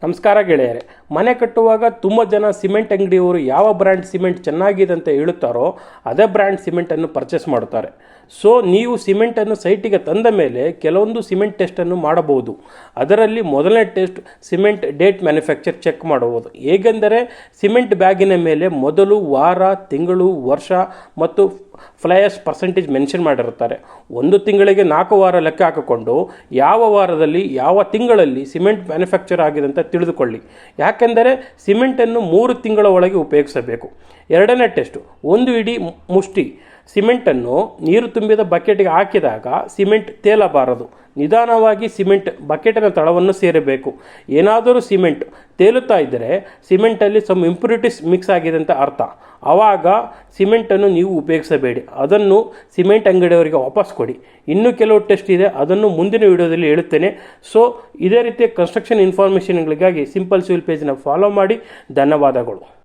ನಮಸ್ಕಾರ ಗೆಳೆಯರೆ. ಮನೆ ಕಟ್ಟುವಾಗ ತುಂಬ ಜನ ಸಿಮೆಂಟ್ ಅಂಗಡಿಯವರು ಯಾವ ಬ್ರ್ಯಾಂಡ್ ಸಿಮೆಂಟ್ ಚೆನ್ನಾಗಿದೆ ಅಂತ ಹೇಳುತ್ತಾರೋ ಅದೇ ಬ್ರ್ಯಾಂಡ್ ಸಿಮೆಂಟನ್ನು ಪರ್ಚೇಸ್ ಮಾಡುತ್ತಾರೆ. ಸೊ ನೀವು ಸಿಮೆಂಟನ್ನು ಸೈಟಿಗೆ ತಂದ ಮೇಲೆ ಕೆಲವೊಂದು ಸಿಮೆಂಟ್ ಟೆಸ್ಟನ್ನು ಮಾಡಬಹುದು. ಅದರಲ್ಲಿ ಮೊದಲನೇ test cement date manufacture check ಮಾಡುವುದು. ಹೇಗೆಂದರೆ ಸಿಮೆಂಟ್ ಬ್ಯಾಗಿನ ಮೇಲೆ ಮೊದಲು ವಾರ, ತಿಂಗಳು, ವರ್ಷ ಮತ್ತು ಫ್ಲೈಯರ್ಸ್ ಪರ್ಸೆಂಟೇಜ್ ಮೆನ್ಷನ್ ಮಾಡಿರುತ್ತಾರೆ. ಒಂದು ತಿಂಗಳಿಗೆ 4 ವಾರ ಲೆಕ್ಕ ಹಾಕಿಕೊಂಡು ಯಾವ ವಾರದಲ್ಲಿ ಯಾವ ತಿಂಗಳಲ್ಲಿ ಸಿಮೆಂಟ್ ಮ್ಯಾನುಫ್ಯಾಕ್ಚರ್ ಆಗಿದೆ ಅಂತ ತಿಳಿದುಕೊಳ್ಳಿ. ಯಾಕೆಂದರೆ ಸಿಮೆಂಟನ್ನು 3 ತಿಂಗಳ ಒಳಗೆ ಉಪಯೋಗಿಸಬೇಕು. ಎರಡನೇ ಟೆಸ್ಟು, ಒಂದು ಇಡೀ ಮುಷ್ಟಿ ಸಿಮೆಂಟನ್ನು ನೀರು ತುಂಬಿದ ಬಕೆಟ್ಗೆ ಹಾಕಿದಾಗ ಸಿಮೆಂಟ್ ತೇಲಬಾರದು. ನಿಧಾನವಾಗಿ ಸಿಮೆಂಟ್ ಬಕೆಟಿನ ತಳವನ್ನು ಸೇರಬೇಕು. ಏನಾದರೂ ಸಿಮೆಂಟ್ ತೇಲುತ್ತಾ ಇದ್ದರೆ ಸಿಮೆಂಟಲ್ಲಿ ಸಮ್ ಇಂಪ್ಯೂರಿಟೀಸ್ ಮಿಕ್ಸ್ ಆಗಿದೆ ಅಂತ ಅರ್ಥ. ಆವಾಗ ಸಿಮೆಂಟನ್ನು ನೀವು ಉಪಯೋಗಿಸಬೇಡಿ, ಅದನ್ನು ಸಿಮೆಂಟ್ ಅಂಗಡಿಯವರಿಗೆ ವಾಪಸ್ ಕೊಡಿ. ಇನ್ನೂ ಕೆಲವು ಟೆಸ್ಟ್ ಇದೆ, ಅದನ್ನು ಮುಂದಿನ ವಿಡಿಯೋದಲ್ಲಿ ಹೇಳುತ್ತೇನೆ. ಸೊ ಇದೇ ರೀತಿಯ ಕನ್ಸ್ಟ್ರಕ್ಷನ್ ಇನ್ಫಾರ್ಮೇಷನ್ಗಳಿಗಾಗಿ ಸಿಂಪಲ್ ಸಿವಿಲ್ ಪೇಜ್ನ ಫಾಲೋ ಮಾಡಿ. ಧನ್ಯವಾದಗಳು.